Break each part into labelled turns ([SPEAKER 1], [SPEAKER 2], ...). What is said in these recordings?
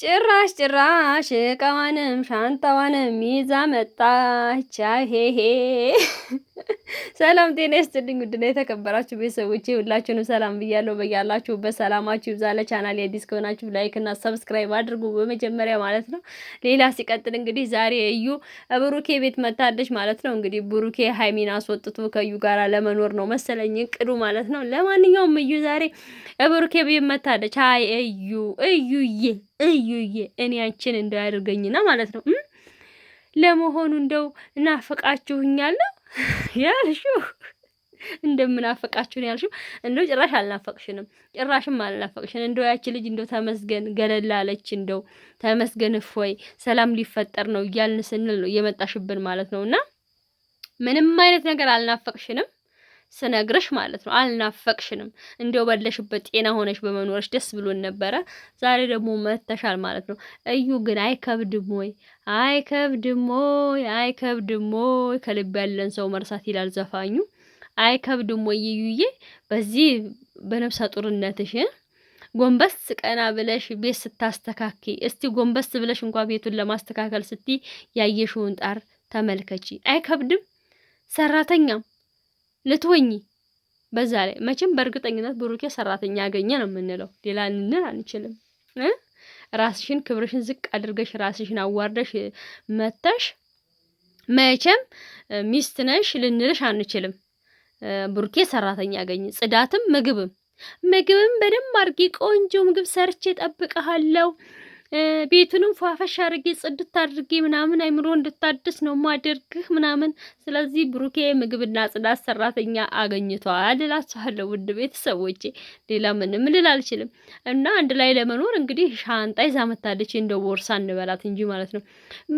[SPEAKER 1] ጭራሽ እቃዋንም ሻንጣዋንም ይዛ መጣች። ሄሄ ሰላም ጤና ይስጥልኝ። ውድና የተከበራችሁ ቤተሰቦቼ ሁላችሁንም ሰላም ብያለሁ። በያላችሁበት ሰላማችሁ ይብዛ። ለቻናሌ አዲስ ከሆናችሁ ላይክ እና ሰብስክራይብ አድርጉ በመጀመሪያ ማለት ነው። ሌላ ሲቀጥል እንግዲህ ዛሬ እዩ ብሩኬ ቤት መታለች ማለት ነው። እንግዲህ ብሩኬ ሀይሚን አስወጥቶ ከዩ ጋር ለመኖር ነው መሰለኝ እቅዱ ማለት ነው። ለማንኛውም እዩ ዛሬ ብሩኬ ቤት መታለች። አይ እዩዬ እኔ አንቺን እንደው ያድርገኝና ማለት ነው። ለመሆኑ እንደው እናፍቃችሁኛል ነው ያልሽው? እንደምናፈቃችሁን ያልሽው? እንደው ጭራሽ አልናፈቅሽንም፣ ጭራሽም አልናፈቅሽን። እንደው ያቺ ልጅ እንደው ተመስገን ገለላለች፣ እንደው ተመስገን እፎይ ሰላም ሊፈጠር ነው እያልን ስንል ነው እየመጣሽብን ማለት ነውና ምንም አይነት ነገር አልናፈቅሽንም። ስነግርሽ ማለት ነው አልናፈቅሽንም። እንደው ባለሽበት ጤና ሆነሽ በመኖርሽ ደስ ብሎን ነበረ። ዛሬ ደግሞ መተሻል ማለት ነው። እዩ ግን አይከብድም ወይ? አይከብድም ወይ? አይከብድም ወይ? ከልብ ያለን ሰው መርሳት ይላል ዘፋኙ። አይከብድም ወይ? እዩዬ በዚህ በነፍሰ ጡርነትሽ ጎንበስ ቀና ብለሽ ቤት ስታስተካኪ፣ እስቲ ጎንበስ ብለሽ እንኳን ቤቱን ለማስተካከል ስትይ ያየሽውን ጣር ተመልከቺ። አይከብድም? ሰራተኛም ልትወኚ በዛ ላይ መቼም በእርግጠኝነት ብሩኬ ሰራተኛ ያገኘ ነው የምንለው፣ ሌላ እንል አንችልም። ራስሽን ክብርሽን ዝቅ አድርገሽ ራስሽን አዋርደሽ መተሽ መቼም ሚስት ነሽ ልንልሽ አንችልም። ብሩኬ ሰራተኛ ያገኘ ጽዳትም ምግብም በደንብ አድርጌ ቆንጆ ምግብ ሰርቼ ጠብቀሃለሁ። ቤቱንም ፏፈሽ አድርጌ ጽድት አድርጌ ምናምን አይምሮ እንድታድስ ነው ማደርግህ ምናምን። ስለዚህ ብሩኬ ምግብና ጽዳት ሰራተኛ አገኝቷል እላችኋለሁ ውድ ቤተሰቦቼ። ሌላ ምንም ልል አልችልም። እና አንድ ላይ ለመኖር እንግዲህ ሻንጣ ይዛ መታለች፣ እንደ ቦርሳ እንበላት እንጂ ማለት ነው።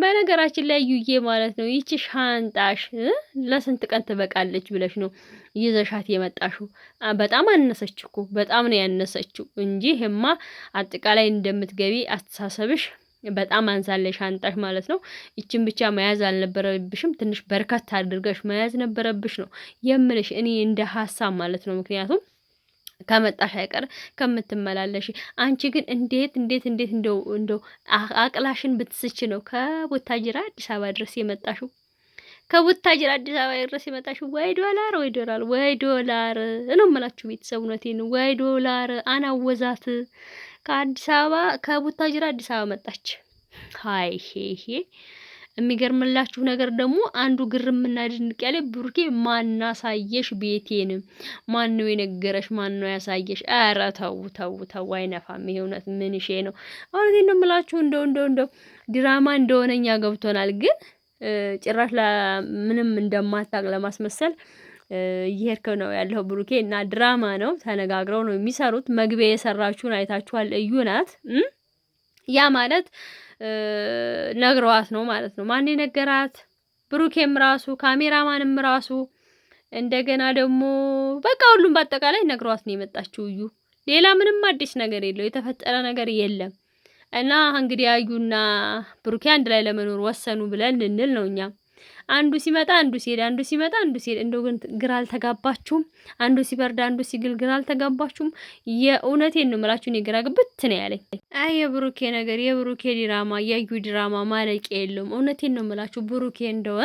[SPEAKER 1] በነገራችን ላይ ዩዬ ማለት ነው ይቺ ሻንጣሽ ለስንት ቀን ትበቃለች ብለሽ ነው ይዘሻት የመጣሽው? በጣም አነሰች እኮ፣ በጣም ነው ያነሰችው እንጂ ህማ አጠቃላይ እንደምትገቢ አስተሳሰብሽ በጣም አንሳለሽ ሻንጣሽ ማለት ነው። ይችን ብቻ መያዝ አልነበረብሽም፣ ትንሽ በርከት አድርገሽ መያዝ ነበረብሽ ነው የምልሽ እኔ እንደ ሀሳብ ማለት ነው። ምክንያቱም ከመጣሽ አይቀር ከምትመላለሽ። አንቺ ግን እንዴት እንደው አቅላሽን ብትስች ነው ከቦታጅራ አዲስ አበባ ድረስ የመጣሽው? ከቡታጅራ አዲስ አበባ ድረስ የመጣሽው ወይ ዶላር ነው የምላችሁ ቤተሰብ። እውነቴን ነው። ወይ ዶላር አናወዛት። ከአዲስ አበባ ከቡታጅራ አዲስ አበባ መጣች። ሃይ ሄ የሚገርምላችሁ ነገር ደግሞ አንዱ ግርምና ድንቅ ያለ ብሩኬ ማናሳየሽ ቤቴን ማን ነው የነገረሽ? ማን ነው ያሳየሽ? ኧረ ተው አይነፋም። ይሄ እውነት ምን ሼ ነው? አሁን ነው የምላችሁ እንደው ድራማ እንደሆነኛ ገብቶናል ግን ጭራሽ ምንም እንደማታቅ ለማስመሰል እየሄድክ ነው ያለው ብሩኬ። እና ድራማ ነው፣ ተነጋግረው ነው የሚሰሩት። መግቢያ የሰራችሁን አይታችኋል። እዩ ናት። ያ ማለት ነግረዋት ነው ማለት ነው። ማን ነገራት? ብሩኬም ራሱ ካሜራማንም ራሱ እንደገና ደግሞ በቃ ሁሉም በአጠቃላይ ነግረዋት ነው የመጣችው እዩ። ሌላ ምንም አዲስ ነገር የለው፣ የተፈጠረ ነገር የለም። እና እንግዲህ አዩና ብሩኬ አንድ ላይ ለመኖር ወሰኑ ብለን ልንል ነው እኛ። አንዱ ሲመጣ አንዱ ሲሄድ፣ አንዱ ሲመጣ አንዱ ሲሄድ። እንደው ግን ግራ አልተጋባችሁም? አንዱ ሲበርድ አንዱ ሲግል ግራ አልተጋባችሁም? የእውነቴን ነው የምላችሁ፣ እኔ ግራ ግብት ነው ያለኝ። አይ የብሩኬ ነገር፣ የብሩኬ ድራማ፣ የአዩ ድራማ ማለቂያ የለውም። እውነቴን ነው የምላችሁ ብሩኬ እንደው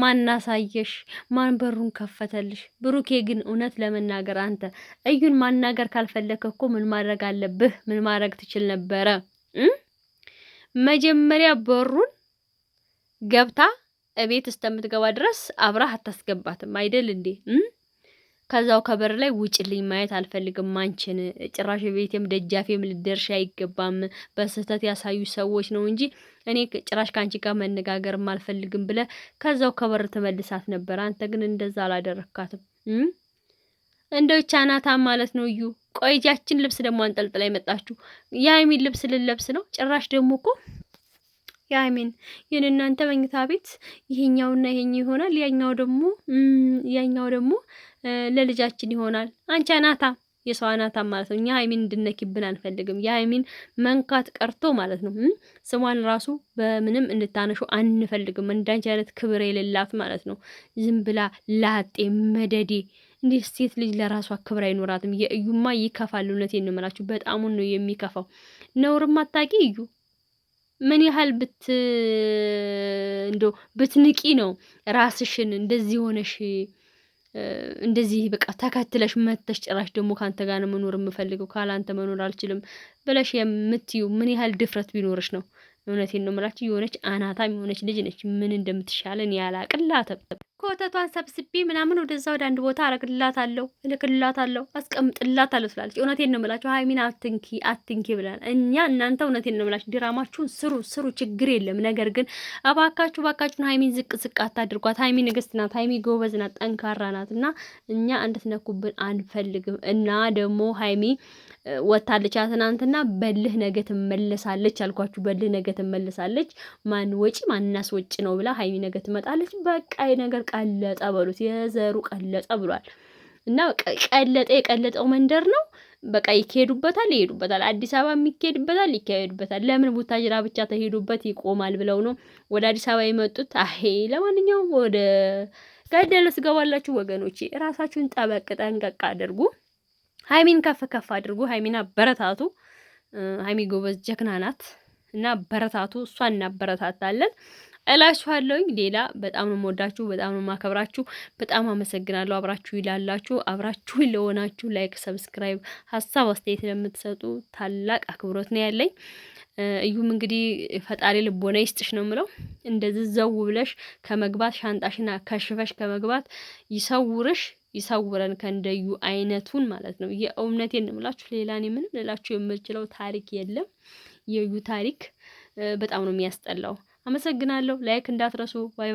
[SPEAKER 1] ማናሳየሽ? ማን በሩን ከፈተልሽ? ብሩኬ ግን እውነት ለመናገር አንተ እዩን ማናገር ካልፈለከ እኮ ምን ማድረግ አለብህ? ምን ማድረግ ትችል ነበረ? መጀመሪያ በሩን ገብታ እቤት እስከምትገባ ድረስ አብራህ አታስገባትም አይደል እንዴ? ከዛው ከበር ላይ ውጭልኝ ማየት አልፈልግም አንቺን፣ ጭራሽ ቤቴም ደጃፌም ልደርሽ አይገባም፣ በስህተት ያሳዩ ሰዎች ነው እንጂ እኔ ጭራሽ ካንቺ ጋር መነጋገርም አልፈልግም ብለ ከዛው ከበር ተመልሳት ነበር። አንተ ግን እንደዛ አላደረካትም። እንደው ቻናታ ማለት ነው እዩ። ቆይጃችን ልብስ ደግሞ አንጠልጥላ የመጣችሁ የሀይሚን ልብስ ልለብስ ነው። ጭራሽ ደግሞ እኮ የሀይሚን የእናንተ መኝታ ቤት ይሄኛውና ይሄኛው ይሆናል፣ ያኛው ደግሞ ለልጃችን ይሆናል። አንቺ አናታ፣ የሰው አናታ ማለት ነው። እኛ ሀይሚን እንድነኪብን አንፈልግም። የሀይሚን መንካት ቀርቶ ማለት ነው ስሟን ራሱ በምንም እንድታነሹ አንፈልግም። እንዳንቺ አይነት ክብር የሌላት ማለት ነው። ዝም ብላ ላጤ መደዴ እንዴት ሴት ልጅ ለራሷ ክብር አይኖራትም? የእዩማ ይከፋል። እውነቴን ነው የምላችሁ፣ በጣሙን ነው የሚከፋው። ነውርም አታውቂ እዩ። ምን ያህል እንደው ብትንቂ ነው ራስሽን እንደዚህ ሆነሽ እንደዚህ በቃ ተከትለሽ መተሽ ጭራሽ ደግሞ ካንተ ጋር ነው መኖር የምፈልገው ካላንተ መኖር አልችልም ብለሽ የምትዩ ምን ያህል ድፍረት ቢኖርሽ ነው? እውነቴን ነው የምላችሁ። የሆነች አናታም የሆነች ልጅ ነች። ምን እንደምትሻለን ያላቅላትም። ኮተቷን ሰብስቤ ምናምን ወደዛ ወደ አንድ ቦታ አረግላታለሁ፣ እልክላታለሁ፣ አስቀምጥላታለሁ ትላለች። እውነቴን ነው የምላችሁ። ሀይሚን አትንኪ አትንኪ ብለን እኛ እናንተ እውነቴን ነው የምላችሁ። ድራማችሁን ስሩ ስሩ፣ ችግር የለም። ነገር ግን እባካችሁ እባካችሁን ሀይሚን ዝቅ ዝቅ አታድርጓት። ሀይሚ ንግስት ናት። ሀይሚ ጎበዝ ናት፣ ጠንካራ ናት እና እኛ እንድትነኩብን አንፈልግም። እና ደግሞ ሀይሚ ወታለች ትናንትና። በልህ ነገ ትመለሳለች አልኳችሁ። በልህ ነገ ትመለሳለች። ማን ወጪ ማን እናስወጪ ነው ብላ ሀይሚ ነገ ትመጣለች። በቃ ነገር ቀለጠ በሉት። የዘሩ ቀለጠ ብሏል። እና ቀለጠ። የቀለጠው መንደር ነው። በቃ ይሄዱበታል። አዲስ አበባ የሚካሄድበታል፣ ይካሄድበታል። ለምን ቡታጅራ ብቻ ተሄዱበት ይቆማል ብለው ነው ወደ አዲስ አበባ የመጡት። አሄ ለማንኛውም ወደ ገደል ስገባላችሁ ወገኖቼ፣ ራሳችሁን ጠበቅ ጠንቀቅ አድርጉ። ሀይሚን ከፍ ከፍ አድርጉ። ሀይሚን አበረታቱ። ሀይሚ ጎበዝ ጀግና ናት እና በረታቱ። እሷን እናበረታታለን እላችኋለሁኝ። ሌላ በጣም ነው የምወዳችሁ፣ በጣም ነው የማከብራችሁ። በጣም አመሰግናለሁ። አብራችሁ ይላላችሁ፣ አብራችሁ ለሆናችሁ ላይክ፣ ሰብስክራይብ፣ ሀሳብ አስተያየት ለምትሰጡ ታላቅ አክብሮት ነው ያለኝ። እዩም እንግዲህ ፈጣሪ ልቦና ይስጥሽ ነው የምለው። እንደዚህ ዘው ብለሽ ከመግባት ሻንጣሽና ከሽፈሽ ከመግባት ይሰውርሽ ይሰውረን ከእንደዩ አይነቱን ማለት ነው። የእውነቴን ነው የምላችሁ። ሌላ እኔ ምንም ልላችሁ የምችለው ታሪክ የለም። የዩ ታሪክ በጣም ነው የሚያስጠላው። አመሰግናለሁ። ላይክ እንዳትረሱ። ባይ